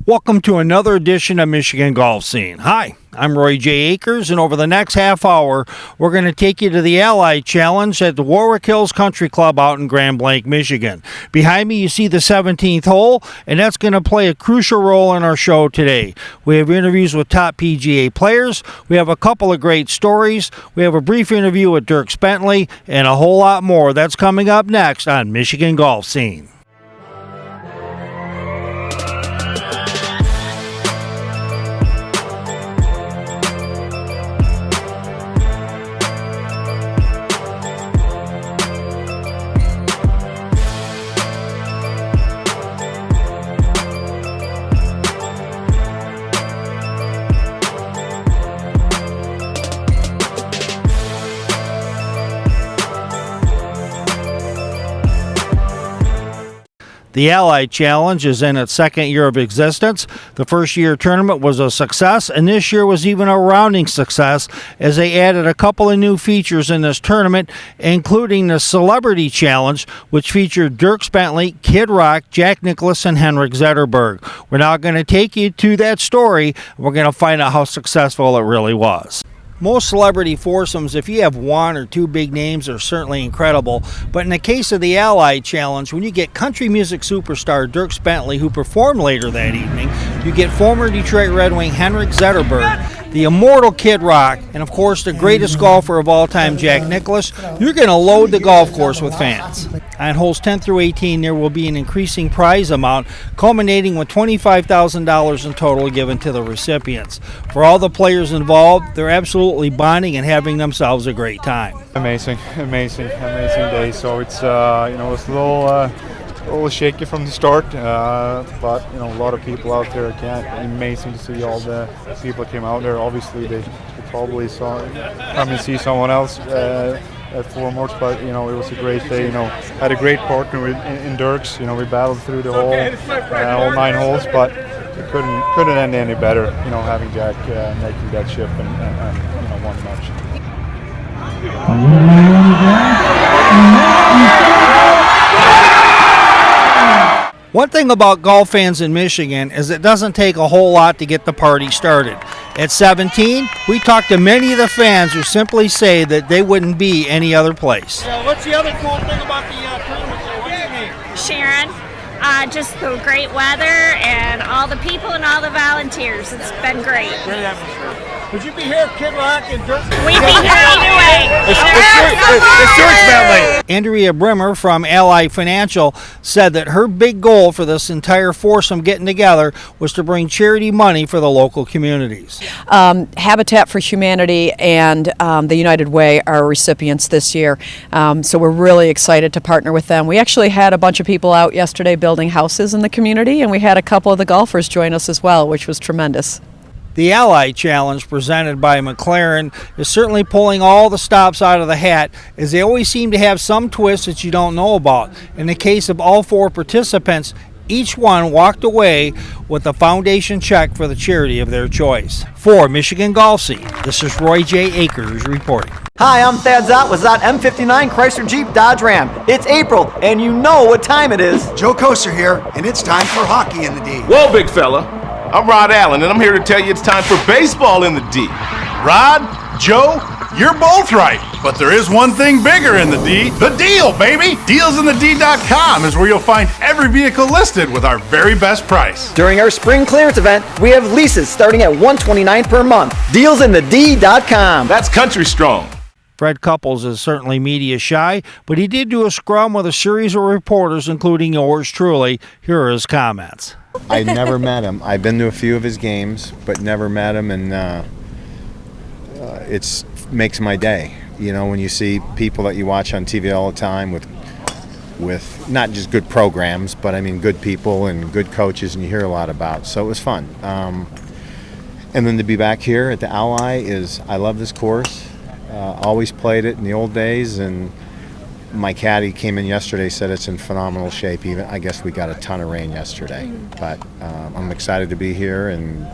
Welcome to another edition of Michigan Golf Scene. Hi, I'm Roy J. Akers, and over the next half hour, we're going to take you to the Allied Challenge at the Warwick Hills Country Club out in Grand Blanc, Michigan. Behind me, you see the 17th hole, and that's going to play a crucial role in our show today. We have interviews with top PGA players, we have a couple of great stories, we have a brief interview with Dierks Bentley, and a whole lot more. That's coming up next on Michigan Golf Scene. The Allied Challenge is in its second year of existence. The first year tournament was a success, and this year was even a rounding success as they added a couple of new features in this tournament, including the Celebrity Challenge, which featured Dierks Bentley, Kid Rock, Jack Nicklaus, and Henrik Zetterberg. We're now going to take you to that story, and we're going to find out how successful it really was. Most celebrity foursomes, if you have one or two big names, are certainly incredible. But in the case of the Allied Challenge, when you get country music superstar Dierks Bentley, who performed later that evening, you get former Detroit Red Wing Henrik Zetterberg, the immortal Kid Rock, and of course the greatest golfer of all time, Jack Nicklaus, you're going to load the golf course with fans. On holes 10 through 18, there will be an increasing prize amount, culminating with $25,000 in total given to the recipients. For all the players involved, they're absolutely bonding and having themselves a great time. Amazing day. So it's it's a little shaky from the start, but a lot of people out there. Amazing to see all the people that came out there. Obviously, they probably come and see someone else at foremost, but it was a great day. Had a great partner in Dierks. We battled through the all 9 holes, but it couldn't end any better. Having Jack making that chip and one match. One thing about golf fans in Michigan is it doesn't take a whole lot to get the party started. At 17, we talked to many of the fans who simply say that they wouldn't be any other place. What's the other cool thing about the tournament today? What's your name? Sharon. Just the great weather and all the people and all the volunteers. It's been great. Great atmosphere. Would you be here if Kid Rock and Dierks? We'd be here anyway. It's Dierks Bentley. Andrea Brimmer from Ally Financial said that her big goal for this entire foursome getting together was to bring charity money for the local communities. Habitat for Humanity and the United Way are recipients this year, so we're really excited to partner with them. We actually had a bunch of people out yesterday building houses in the community, and we had a couple of the golfers join us as well, which was tremendous. The Allied Challenge, presented by McLaren, is certainly pulling all the stops out of the hat, as they always seem to have some twist that you don't know about. In the case of all 4 participants, each one walked away with a foundation check for the charity of their choice. For Michigan Golf Scene, this is Roy J. Akers reporting. Hi, I'm Thad Zott with Zott M59 Chrysler Jeep Dodge Ram. It's April, and you know what time it is. Joe Koser here, and it's time for hockey in the D. Whoa, big fella. I'm Rod Allen, and I'm here to tell you it's time for baseball in the D. Rod, Joe, you're both right. But there is one thing bigger in the D. The deal, baby! DealsInTheD.com is where you'll find every vehicle listed with our very best price. During our spring clearance event, we have leases starting at $129 per month. DealsInTheD.com. That's country strong. Fred Couples is certainly media shy, but he did do a scrum with a series of reporters, including yours truly. Here are his comments. I never met him. I've been to a few of his games, but never met him, and it makes my day. When you see people that you watch on TV all the time with not just good programs, but I mean good people and good coaches, and you hear a lot about. So it was fun. And then to be back here at the Ally I love this course. Always played it in the old days, and my caddy came in yesterday, said it's in phenomenal shape. Even I guess we got a ton of rain yesterday, but I'm excited to be here and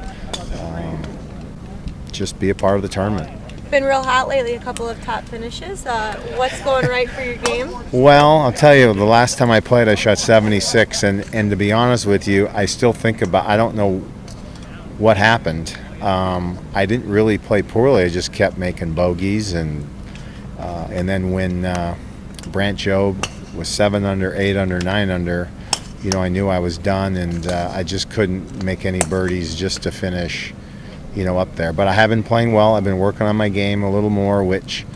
just be a part of the tournament. been real hot lately, a couple of top finishes. What's going right for your game? Well, I'll tell you, the last time I played, I shot 76, and to be honest with you, I still think about, I don't know what happened. I didn't really play poorly. I just kept making bogeys, and then when Brant Jobe was 7 under, 8 under, 9 under, you know, I knew I was done, and I just couldn't make any birdies just to finish, you know, up there. But I have been playing well. I've been working on my game a little more, which,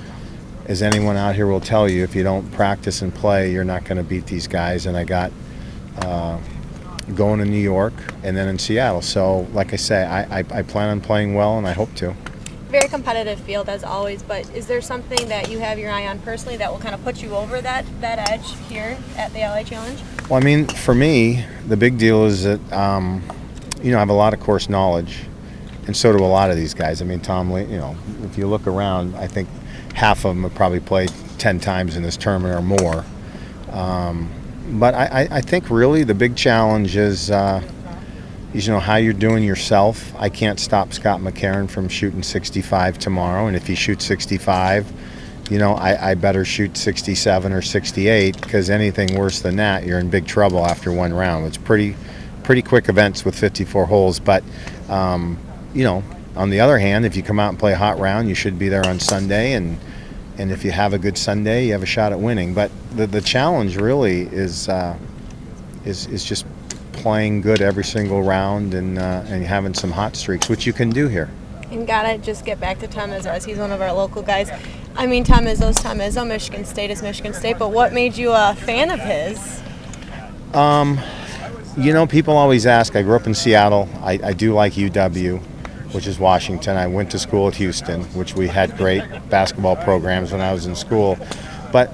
as anyone out here will tell you, if you don't practice and play, you're not going to beat these guys. And I got going to New York and then in Seattle. So, like I say, I plan on playing well, and I hope to. Very competitive field as always, but is there something that you have your eye on personally that will kind of put you over that edge here at the LA Challenge? Well, I mean, for me, the big deal is that, you know, I have a lot of course knowledge, and so do a lot of these guys. I mean, Tom Lee, you know, if you look around, I think half of them have probably played 10 times in this tournament or more. But I think really the big challenge is, you know, how you're doing yourself. I can't stop Scott McCarron from shooting 65 tomorrow, and if he shoots 65, you know, I better shoot 67 or 68, because anything worse than that, you're in big trouble after one round. It's pretty quick events with 54 holes, but you know, on the other hand, if you come out and play a hot round, you should be there on Sunday, and if you have a good Sunday, you have a shot at winning. But the challenge really is just playing good every single round and having some hot streaks, which you can do here. And gotta just get back to Tom Izzo, as he's one of our local guys. I mean, Tom Izzo's Tom Izzo, Michigan State is Michigan State, but what made you a fan of his? You know, people always ask. I grew up in Seattle. I do like UW, which is Washington. I went to school at Houston, which we had great basketball programs when I was in school. But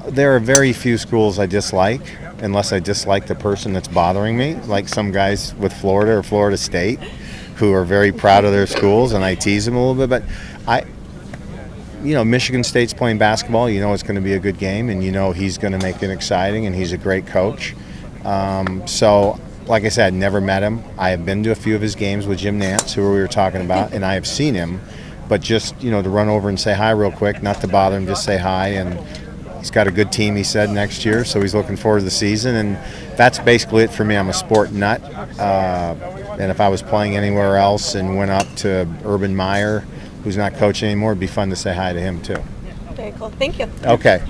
there are very few schools I dislike, unless I dislike the person that's bothering me, like some guys with Florida or Florida State who are very proud of their schools, and I tease them a little bit. But you know, Michigan State's playing basketball. You know it's going to be a good game, and you know he's going to make it exciting, and he's a great coach. So, like I said, never met him. I have been to a few of his games with Jim Nantz, who we were talking about, and I have seen him. But just, you know, to run over and say hi real quick, not to bother him, just say hi. And he's got a good team, he said, next year, so he's looking forward to the season. And that's basically it for me. I'm a sport nut. And if I was playing anywhere else and went up to Urban Meyer, who's not coaching anymore, it'd be fun to say hi to him, too. Very cool. Thank you. Okay.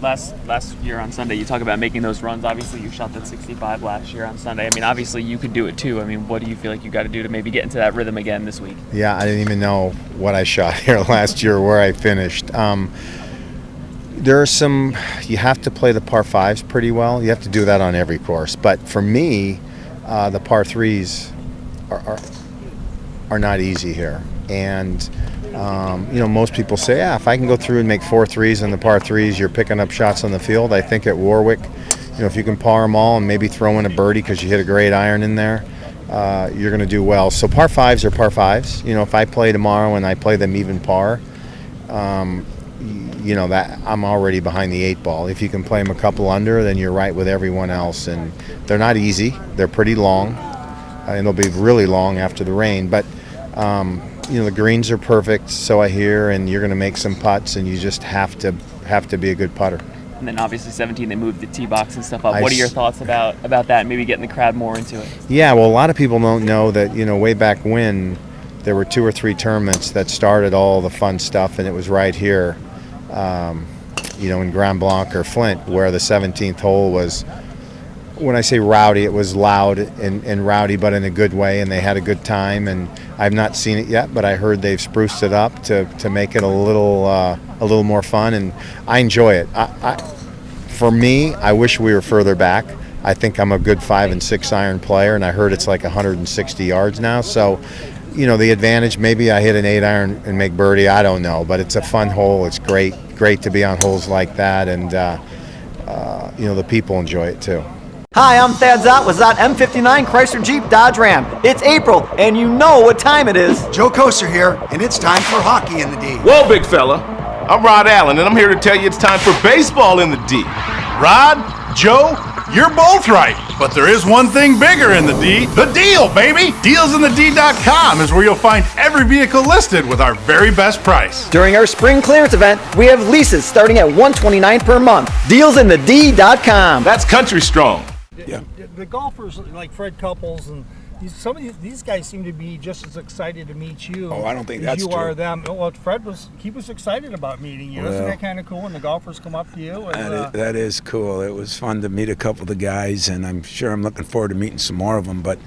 Last year on Sunday, you talk about making those runs. Obviously, you shot that 65 last year on Sunday. I mean, obviously, you could do it too. I mean, what do you feel like you got to do to maybe get into that rhythm again this week? Yeah, I didn't even know what I shot here last year, where I finished. There are some, you have to play the par fives pretty well. You have to do that on every course. But for me, the par threes are not easy here. And you know, most people say, yeah, if I can go through and make 4 threes on the par threes, you're picking up shots on the field. I think at Warwick, you know, if you can par them all and maybe throw in a birdie because you hit a great iron in there, you're going to do well. So par fives are par fives. You know, if I play tomorrow and I play them even par, you know, that I'm already behind the 8 ball. If you can play them a couple under, then you're right with everyone else. And they're not easy. They're pretty long, and they'll be really long after the rain. But you know, the greens are perfect, so I hear, and you're going to make some putts, and you just have to be a good putter. And then obviously 17, they moved the tee box and stuff up. What are your thoughts about that? Maybe getting the crowd more into it. Yeah, well, a lot of people don't know that, you know, way back when there were 2 or 3 tournaments that started all the fun stuff, and it was right here, you know, in Grand Blanc or Flint, where the 17th hole was. When I say rowdy, it was loud and rowdy, but in a good way, and they had a good time. And I've not seen it yet, but I heard they've spruced it up to make it a little more fun, and I enjoy it. For me, I wish we were further back. I think I'm a good 5 and 6 iron player, and I heard it's like 160 yards now. So, you know, the advantage, maybe I hit an 8 iron and make birdie. I don't know, but it's a fun hole. It's great to be on holes like that, and you know, the people enjoy it too. Hi, I'm Thad Zott with Zott M59 Chrysler Jeep Dodge Ram. It's April, and you know what time it is. Joe Koser here, and it's time for hockey in the D. Whoa, big fella. I'm Rod Allen, and I'm here to tell you it's time for baseball in the D. Rod, Joe, you're both right. But there is one thing bigger in the D. The deal, baby! DealsInTheD.com is where you'll find every vehicle listed with our very best price. During our spring clearance event, we have leases starting at $129 per month. DealsInTheD.com. That's country strong. Yeah. The golfers like Fred Couples and some of these guys seem to be just as excited to meet you. Oh, I don't think as that's you true. are them. Well, Fred was excited about meeting you. Well, Isn't that kind of cool when the golfers come up to you? And, that is cool. It was fun to meet a couple of the guys, and I'm sure I'm looking forward to meeting some more of them. But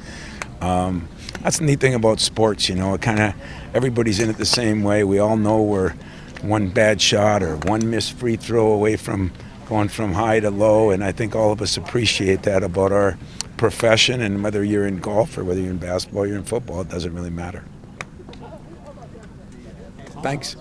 that's the neat thing about sports, you know. It kind of everybody's in it the same way. We all know we're one bad shot or one missed free throw away from going from high to low, and I think all of us appreciate that about our profession, and whether you're in golf or whether you're in basketball or you're in football, it doesn't really matter. Thanks.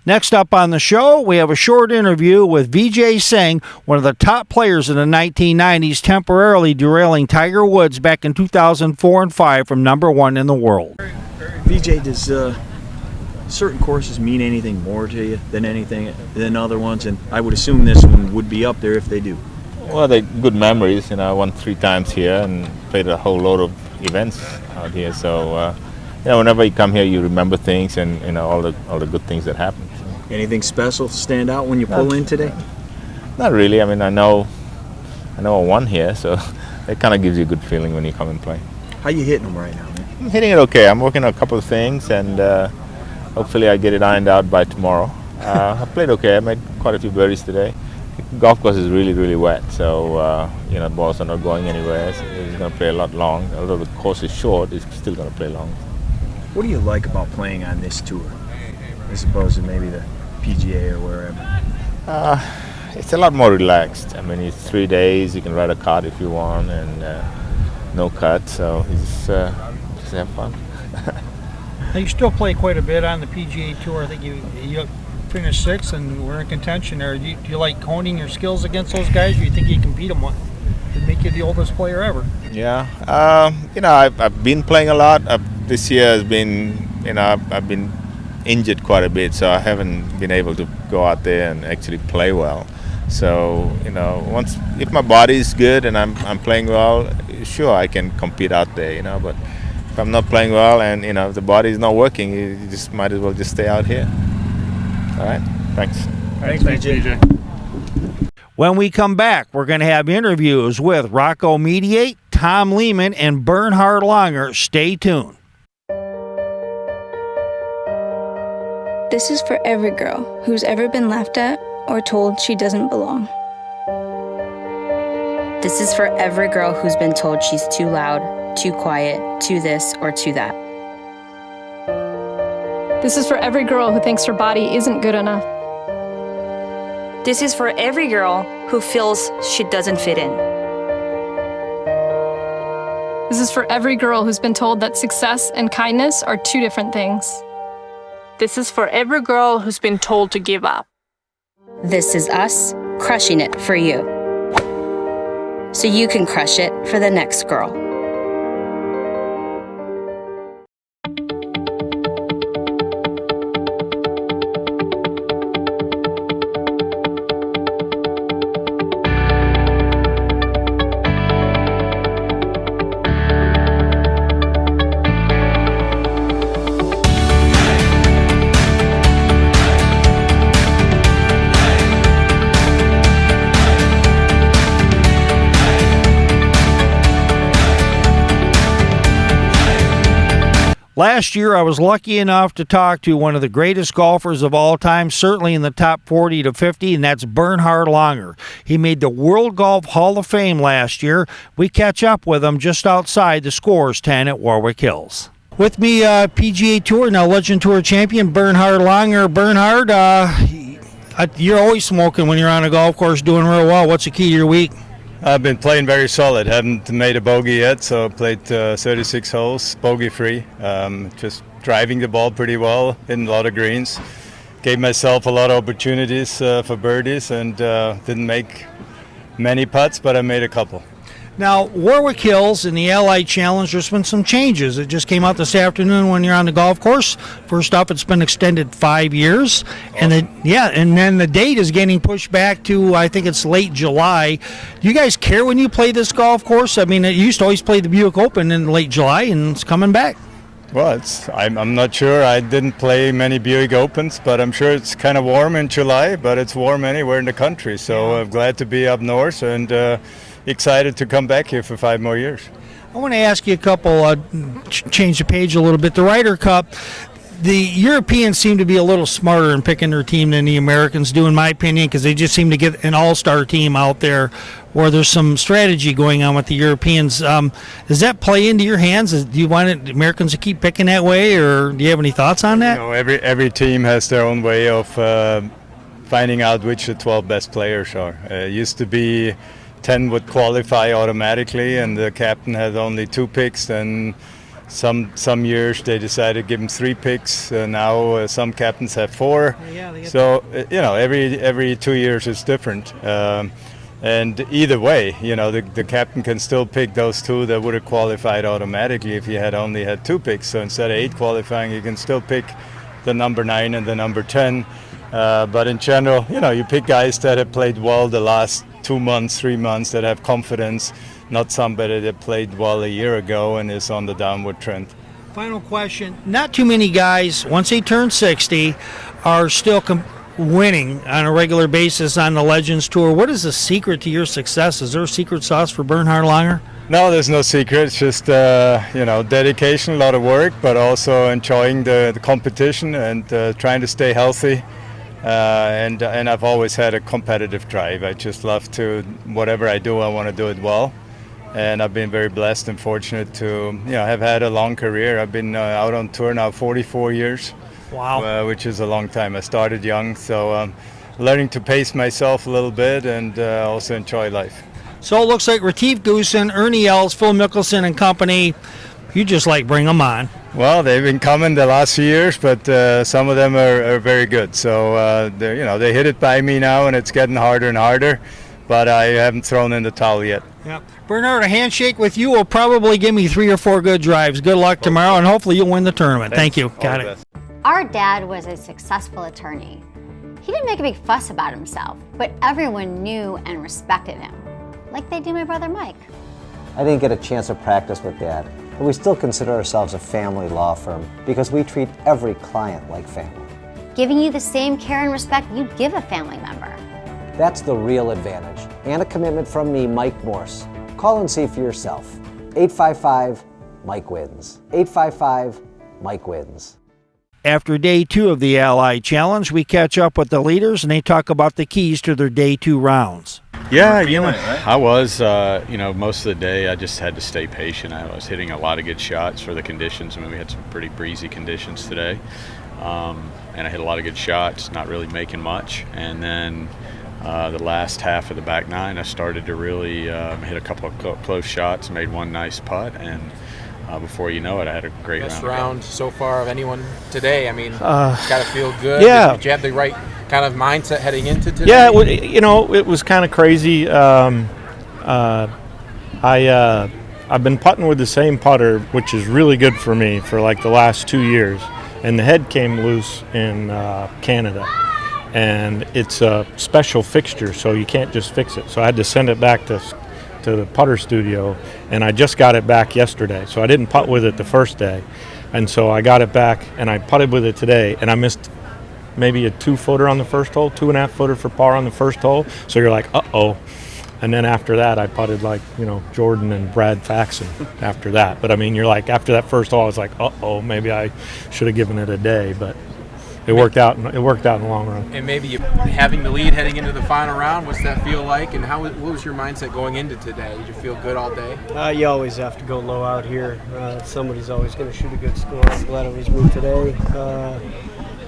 Next up on the show, we have a short interview with Vijay Singh, one of the top players in the 1990s, temporarily derailing Tiger Woods back in 2004 and 5 from #1 in the world. Vijay, does certain courses mean anything more to you than other ones? And I would assume this one would be up there if they do. Well, they're good memories. You know, I won 3 times here and played a whole load of events out here. So, you know, whenever you come here, you remember things and you know all the good things that happened. Anything special stand out when you pull in today? Not really. I mean, I know I won here, so it kind of gives you a good feeling when you come and play. How you hitting them right now, man? I'm hitting it okay. I'm working on a couple of things, and hopefully I get it ironed out by tomorrow. I played okay. I made quite a few birdies today. The golf course is really, really wet, so you know, balls are not going anywhere. So it's going to play a lot long. Although the course is short, it's still going to play long. What do you like about playing on this tour, as opposed to maybe the PGA or wherever? It's a lot more relaxed. I mean, it's 3 days. You can ride a cart if you want, and no cut. So it's just have fun. Now you still play quite a bit on the PGA Tour. I think you finished 6th and we're in contention there. Do you like honing your skills against those guys? Or do you think you can beat them? To make you the oldest player ever? Yeah. You know, I've been playing a lot. This year has been, you know, I've been injured quite a bit, so I haven't been able to go out there and actually play well. So, you know, if my body is good and I'm playing well, sure, I can compete out there, you know, but if I'm not playing well and, you know, if the body is not working, you just might as well just stay out here. All right? Thanks. Thanks, BJ. When we come back, we're going to have interviews with Rocco Mediate, Tom Lehman, and Bernhard Langer. Stay tuned. This is for every girl who's ever been laughed at or told she doesn't belong. This is for every girl who's been told she's too loud, too quiet, too this or too that. This is for every girl who thinks her body isn't good enough. This is for every girl who feels she doesn't fit in. This is for every girl who's been told that success and kindness are 2 different things. This is for every girl who's been told to give up. This is us crushing it for you, so you can crush it for the next girl. Last year, I was lucky enough to talk to one of the greatest golfers of all time, certainly in the top 40 to 50, and that's Bernhard Langer. He made the World Golf Hall of Fame last year. We catch up with him just outside the Scores 10 at Warwick Hills. With me, PGA Tour, now Legend Tour champion, Bernhard Langer. Bernhard, you're always smoking when you're on a golf course, doing real well. What's the key to your week? I've been playing very solid. Haven't made a bogey yet, so played 36 holes, bogey-free. Just driving the ball pretty well, hitting a lot of greens. Gave myself a lot of opportunities for birdies and didn't make many putts, but I made a couple. Now, Warwick Hills in the Allied Challenge, there's been some changes. It just came out this afternoon when you're on the golf course. First off, it's been extended 5 years. Awesome. And then the date is getting pushed back to, I think it's late July. Do you guys care when you play this golf course? I mean, you used to always play the Buick Open in late July, and it's coming back. Well, I'm not sure. I didn't play many Buick Opens, but I'm sure it's kind of warm in July, but it's warm anywhere in the country. So I'm glad to be up north and excited to come back here for 5 more years. I want to ask you a couple, change the page a little bit. The Ryder Cup, the Europeans seem to be a little smarter in picking their team than the Americans do, in my opinion, because they just seem to get an all-star team out there where there's some strategy going on with the Europeans. Does that play into your hands? Do you want the Americans to keep picking that way, or do you have any thoughts on that? You know, every team has their own way of finding out which the 12 best players are. It used to be 10 would qualify automatically, and the captain had only 2 picks. And some years they decided to give him 3 picks. Now some captains have 4. So you know, every 2 years is different. And either way, you know, the captain can still pick those 2 that would have qualified automatically if he had only had 2 picks. So instead of 8 qualifying, you can still pick the number 9 and the number 10. But in general, you know, you pick guys that have played well the last 2 months, 3 months, that have confidence, not somebody that played well a year ago and is on the downward trend. Final question. Not too many guys, once they turn 60, are still winning on a regular basis on the Legends Tour. What is the secret to your success? Is there a secret sauce for Bernhard Langer? No, there's no secret. It's just, you know, dedication, a lot of work, but also enjoying the competition and trying to stay healthy. And I've always had a competitive drive. I just love to, whatever I do, I want to do it well. And I've been very blessed and fortunate to, you know, have had a long career. I've been out on tour now 44 years. Wow. Which is a long time. I started young, so learning to pace myself a little bit and also enjoy life. So it looks like Retief Goosen, Ernie Els, Phil Mickelson and company, you just like bring them on. Well, they've been coming the last few years, but some of them are very good. So they hit it by me now, and it's getting harder and harder. But I haven't thrown in the towel yet. Yep. Bernhard, a handshake with you will probably give me 3 or 4 good drives. Good luck tomorrow, and hopefully you'll win the tournament. Thanks. Thank you. Got it. Our dad was a successful attorney. He didn't make a big fuss about himself, but everyone knew and respected him, like they do my brother Mike. I didn't get a chance to practice with Dad, but we still consider ourselves a family law firm because we treat every client like family. Giving you the same care and respect you'd give a family member. That's the real advantage, and a commitment from me, Mike Morse. Call and see for yourself. 855-MIKE-WINS. 855-MIKE-WINS. After day 2 of the Allied Challenge, we catch up with the leaders and they talk about the keys to their day 2 rounds. Yeah, you know, I was, most of the day I just had to stay patient. I was hitting a lot of good shots for the conditions. I mean, we had some pretty breezy conditions today. And I hit a lot of good shots, not really making much. And then the last half of the back 9, I started to really hit a couple of close shots, made one nice putt, and before you know it, I had a great best round so far of anyone today. I mean, got to feel good. Yeah. Did you have the right kind of mindset heading into today? Yeah, it was kind of crazy. I've been putting with the same putter, which is really good for me for like the last 2 years. And the head came loose in Canada. And it's a special fixture, so you can't just fix it. So I had to send it back to the putter studio, and I just got it back yesterday. So I didn't putt with it the first day. And so I got it back, and I putted with it today, and I missed maybe a 2-footer on the first hole, 2.5-footer for par on the first hole. So you're like, uh-oh. And then after that, I putted like, Jordan and Brad Faxon after that. But I mean, you're like, after that first hole, I was like, uh-oh, maybe I should have given it a day. But it worked out. It worked out in the long run. And maybe having the lead heading into the final round, what's that feel like? And what was your mindset going into today? Did you feel good all day? You always have to go low out here. Somebody's always going to shoot a good score. I'm glad it was me today.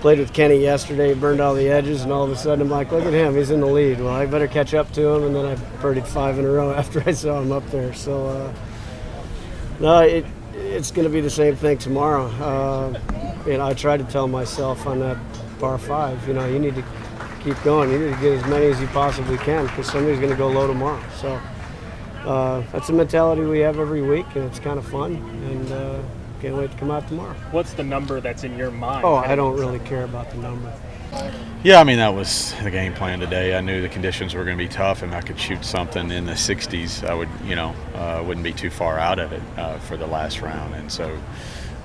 played with Kenny yesterday, burned all the edges, and all of a sudden I'm like, look at him, he's in the lead. Well, I better catch up to him, and then I birdied 5 in a row after I saw him up there. So, no, it's going to be the same thing tomorrow. I tried to tell myself on that par 5, you need to keep going. You need to get as many as you possibly can because somebody's going to go low tomorrow. So that's a mentality we have every week, and it's kind of fun. And can't wait to come out tomorrow. What's the number that's in your mind? Oh, I don't really care about the number. Yeah, I mean, that was the game plan today. I knew the conditions were going to be tough, and I could shoot something in the 60s. I would, wouldn't be too far out of it for the last round. And so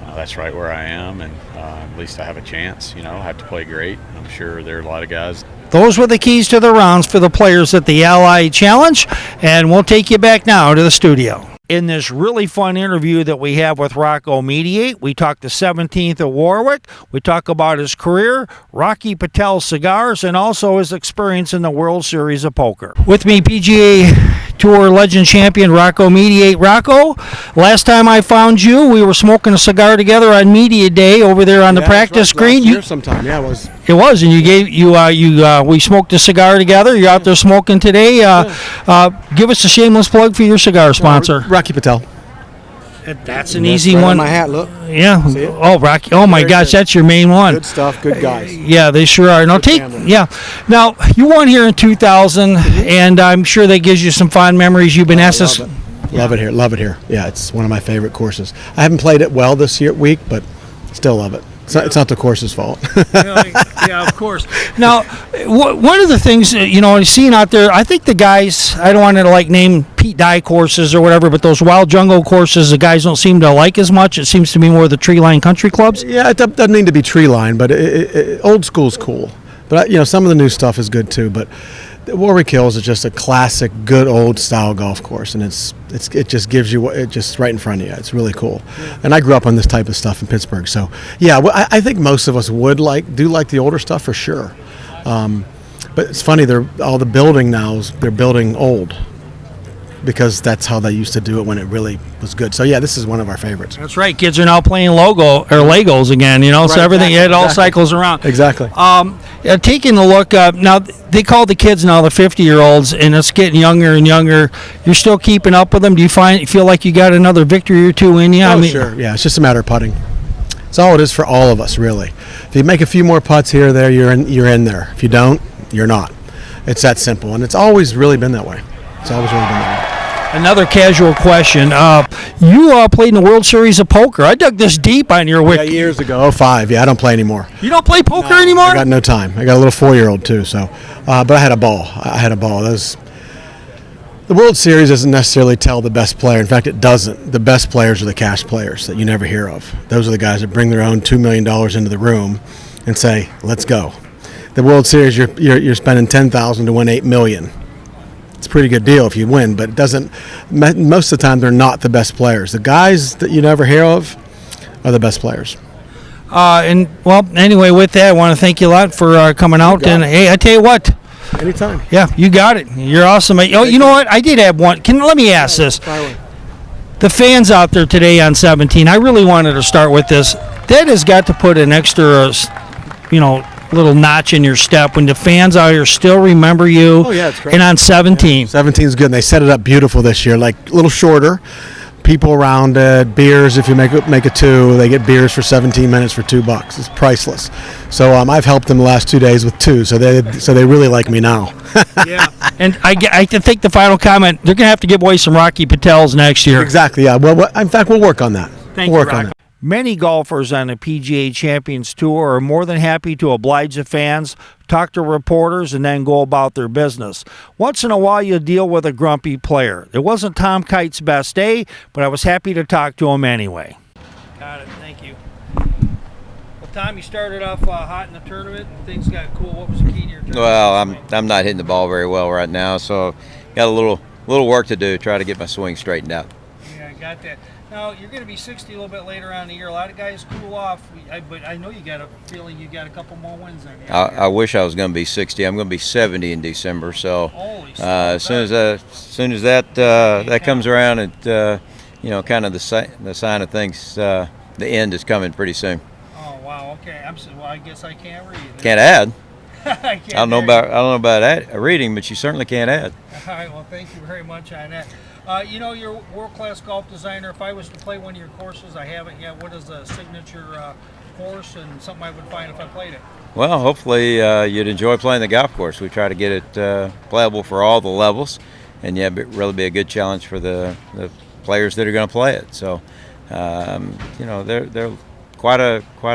that's right where I am, and at least I have a chance. I have to play great. I'm sure there are a lot of guys. Those were the keys to the rounds for the players at the Ally Challenge, and we'll take you back now to the studio. In this really fun interview that we have with Rocco Mediate, we talk the 17th at Warwick. We talk about his career, Rocky Patel cigars, and also his experience in the World Series of Poker. With me, PGA Tour legend champion Rocco Mediate. Rocco, last time I found you, we were smoking a cigar together on Media Day over there on the practice green. Last year sometime, yeah, it was. It was, and we smoked a cigar together. You're out there smoking today. Give us a shameless plug for your cigar sponsor. Rocky Patel. That's an easy one. On my hat, look. Yeah. Oh, Rocky. Oh my gosh, that's your main one. Good stuff. Good guys. Yeah, they sure are. Now Now you won here in 2000, and I'm sure that gives you some fond memories. You've been asked this. Love it here. Love it here. Yeah, it's one of my favorite courses. I haven't played it well this week, but still love it. It's not the course's fault. Yeah, of course. Now, one of the things, I've seen out there, I think the guys, I don't want to name Pete Dye courses or whatever, but those wild jungle courses, the guys don't seem to like as much. It seems to be more the tree line country clubs. Yeah, it doesn't need to be tree line, but old school's cool. But, some of the new stuff is good too. But Warwick Hills is just a classic, good old style golf course, and it just gives you it just right in front of you. It's really cool. Yeah. And I grew up on this type of stuff in Pittsburgh, so yeah, I think most of us do like the older stuff for sure. But it's funny, all the building now they're building old, because that's how they used to do it when it really was good. So yeah, this is one of our favorites. That's right. Kids are now playing Legos again, right, so everything, exactly, it all cycles around. Exactly. Taking a look, now they call the kids now the 50-year-olds, and it's getting younger and younger. You're still keeping up with them. Do you feel like you got another victory or two in you? Oh, sure. Yeah, it's just a matter of putting. It's all it is for all of us, really. If you make a few more putts here or there, you're in there. If you don't, you're not. It's that simple, and it's always really been that way. It's always really been that way. Another casual question. You played in the World Series of Poker. I dug this deep on your wiki. Yeah, years ago, 05. Yeah, I don't play anymore. You don't play poker anymore? I got no time. I got a little 4-year-old too. So, but I had a ball. The World Series doesn't necessarily tell the best player. In fact, it doesn't. The best players are the cash players that you never hear of. Those are the guys that bring their own $2 million into the room and say, "Let's go." The World Series, you're spending $10,000 to win $8 million. It's a pretty good deal if you win, but it doesn't. Most of the time, they're not the best players. The guys that you never hear of are the best players. Anyway, with that, I want to thank you a lot for coming out. And hey, I tell you what. Anytime. Yeah, you got it. You're awesome. Oh, you know what? I did have one. Let me ask this. The fans out there today on 17, I really wanted to start with this. That has got to put an extra, little notch in your step when the fans out here still remember you. Oh, yeah, it's great. And on 17. 17 is good. And they set it up beautiful this year, like a little shorter. People around it, beers. If you make a 2, they get beers for 17 minutes for $2. It's priceless. So I've helped them the last 2 days with 2. So they really like me now. Yeah. And I think the final comment, they're gonna have to give away some Rocky Patels next year. Exactly. Yeah. Well, in fact, we'll work on that. Thank you, Rocco. Many golfers on the PGA Champions Tour are more than happy to oblige the fans, talk to reporters, and then go about their business. Once in a while, you'll deal with a grumpy player. It wasn't Tom Kite's best day, but I was happy to talk to him anyway. Got it. Thank you. Well, Tom, you started off hot in the tournament, and things got cool. What was the key to your tournament? Well, I'm not hitting the ball very well right now, so got a little work to do, try to get my swing straightened out. Yeah, I got that. Now, you're going to be 60 a little bit later on in the year. A lot of guys cool off, but I know you got a feeling you got a couple more wins on you. I wish I was going to be 60. I'm going to be 70 in December. So as soon as that comes around, it kind of the sign of things. The end is coming pretty soon. Oh wow! Oh, okay. Well, I guess I can't read. Can't add. I can't I don't know about reading, but you certainly can't add. All right. Well, thank you very much on that. You're a world-class golf designer. If I was to play one of your courses, I haven't yet. What is a signature course and something I would find if I played it? Well, hopefully you'd enjoy playing the golf course. We try to get it playable for all the levels, and really be a good challenge for the players that are going to play it. So, there are quite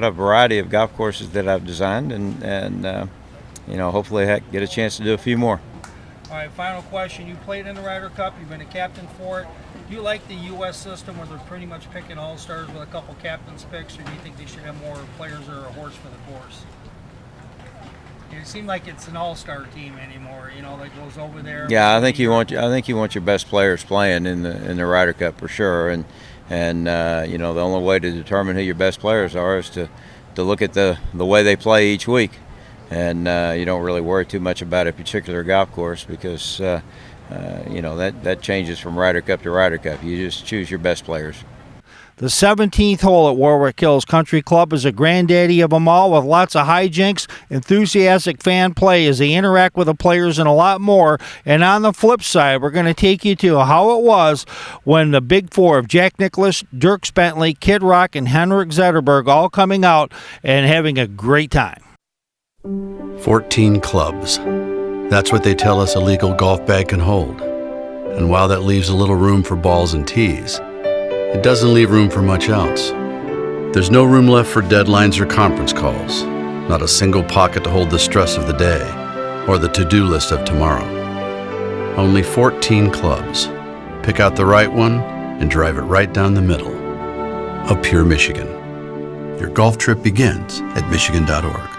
a variety of golf courses that I've designed, and hopefully get a chance to do a few more. All right, final question. You played in the Ryder Cup. You've been a captain for it. Do you like the U.S. system where they're pretty much picking all-stars with a couple captains picks, or do you think they should have more players or a horse for the course? It seems like it's an all-star team anymore, that goes over there. Yeah, I think you want your best players playing in the Ryder Cup for sure, and the only way to determine who your best players are is to look at the way they play each week, and you don't really worry too much about a particular golf course because that changes from Ryder Cup to Ryder Cup. You just choose your best players. The 17th hole at Warwick Hills Country Club is a granddaddy of them all, with lots of hijinks, enthusiastic fan play as they interact with the players, and a lot more. And on the flip side, we're going to take you to how it was when the Big Four of Jack Nicklaus, Dierks Bentley, Kid Rock, and Henrik Zetterberg all coming out and having a great time. 14 clubs. That's what they tell us a legal golf bag can hold. And while that leaves a little room for balls and tees, it doesn't leave room for much else. There's no room left for deadlines or conference calls, not a single pocket to hold the stress of the day or the to-do list of tomorrow. Only 14 clubs. Pick out the right one and drive it right down the middle of pure Michigan. Your golf trip begins at Michigan.org.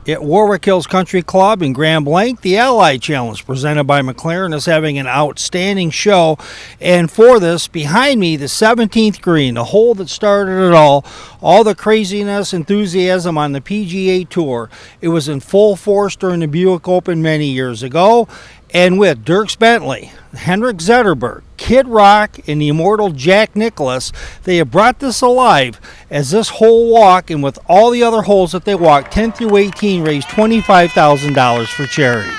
At Warwick Hills Country Club in Grand Blanc, the Ally Challenge presented by McLaren is having an outstanding show. And for this, behind me, the 17th green, the hole that started it all the craziness, enthusiasm on the PGA Tour. It was in full force during the Buick Open many years ago. And with Dierks Bentley, Henrik Zetterberg, Kid Rock, and the immortal Jack Nicklaus, they have brought this alive as this whole walk, and with all the other holes that they walked, 10 through 18, raised $25,000 for charity.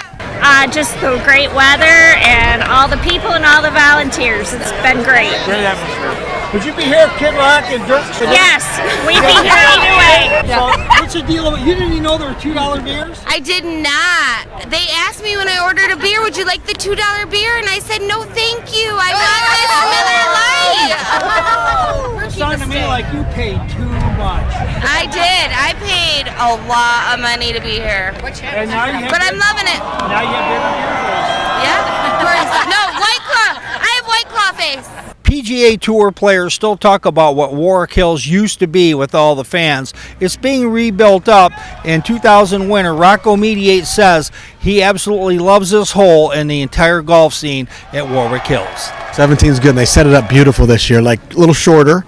Just the great weather and all the people and all the volunteers. It's been great. Great atmosphere. Would you be here if Kid Rock and Dierks? Yes, we'd be here either way. So, what's the deal? You didn't even know there were $2 beers? I did not. They asked me when I ordered a beer, would you like the $2 beer? And I said, no, thank you. I'm not this Miller Lite. It sounded to me like you paid too much. I did. I paid a lot of money to be here. And now you have but I'm loving it. Now you have bigger beer face. Yeah. Of course. No, White Claw. I have White Claw face. PGA Tour players still talk about what Warwick Hills used to be with all the fans. It's being rebuilt up, and 2000 winner Rocco Mediate says he absolutely loves this hole and the entire golf scene at Warwick Hills. 17's good, and they set it up beautiful this year, like a little shorter.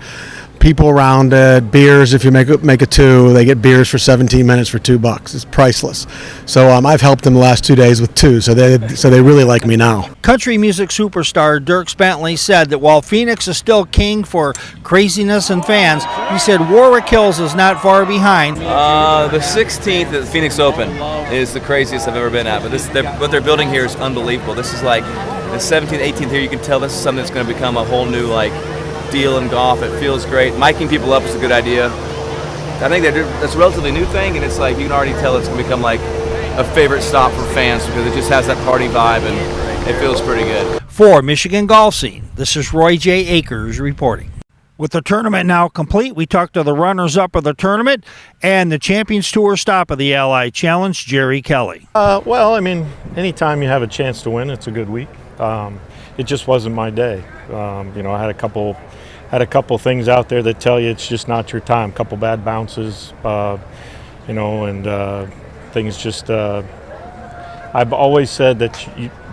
People around it, beers. If you make a two, they get beers for 17 minutes for $2. It's priceless. So I've helped them the last 2 days with two. So they really like me now. Country music superstar Dierks Bentley said that while Phoenix is still king for craziness and fans, he said Warwick Hills is not far behind. The 16th at the Phoenix Open is the craziest I've ever been at. But what they're building here is unbelievable. This is like the 17th, 18th here. You can tell this is something that's going to become a whole new deal in golf. It feels great. Miking people up is a good idea. I think that's a relatively new thing, and it's like you can already tell it's going to become like a favorite stop for fans because it just has that party vibe and it feels pretty good. For Michigan Golf Scene, this is Roy J. Akers reporting. With the tournament now complete, we talked to the runners-up of the tournament and the Champions Tour stop of the Ally Challenge, Jerry Kelly. Well, I mean, anytime you have a chance to win, it's a good week. It just wasn't my day. I had a couple things out there that tell you it's just not your time. A couple bad bounces, and things just. I've always said that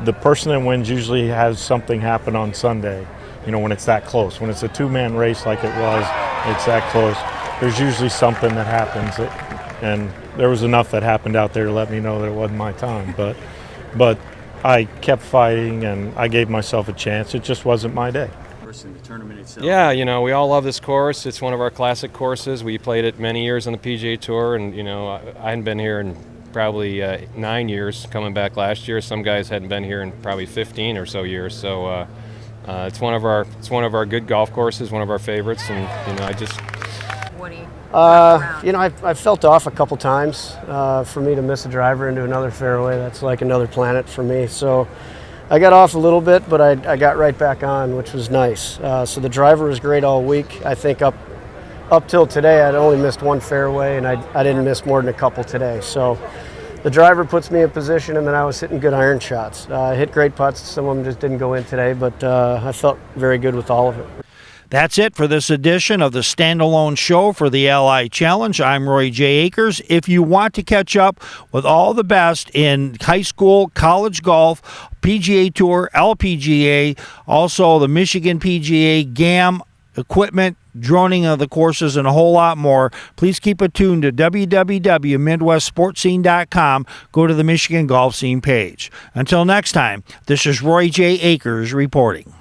the person that wins usually has something happen on Sunday. When it's that close. When it's a two-man race like it was, it's that close. There's usually something that happens, and there was enough that happened out there to let me know that it wasn't my time. But I kept fighting, and I gave myself a chance. It just wasn't my day. course and the tournament itself? Yeah, you know, we all love this course. It's one of our classic courses. We played it many years on the PGA Tour, and, you know, I hadn't been here in probably 9 years, coming back last year. Some guys hadn't been here in probably 15 or so years. So it's one of our good golf courses, one of our favorites, and, you know, I just... You know, I felt off a couple times. For me to miss a driver into another fairway, that's like another planet for me. So I got off a little bit, but I got right back on, which was nice. So the driver was great all week. I think up till today, I'd only missed one fairway, and I didn't miss more than a couple today. So the driver puts me in position, and then I was hitting good iron shots. I hit great putts. Some of them just didn't go in today, but I felt very good with all of it. That's it for this edition of the standalone show for the LI Challenge. I'm Roy J. Akers. If you want to catch up with all the best in high school, college golf, PGA Tour, LPGA, also the Michigan PGA, GAM, equipment, droning of the courses, and a whole lot more, please keep it tuned to www.midwestsportscene.com. Go to the Michigan Golf Scene page. Until next time, this is Roy J. Akers reporting.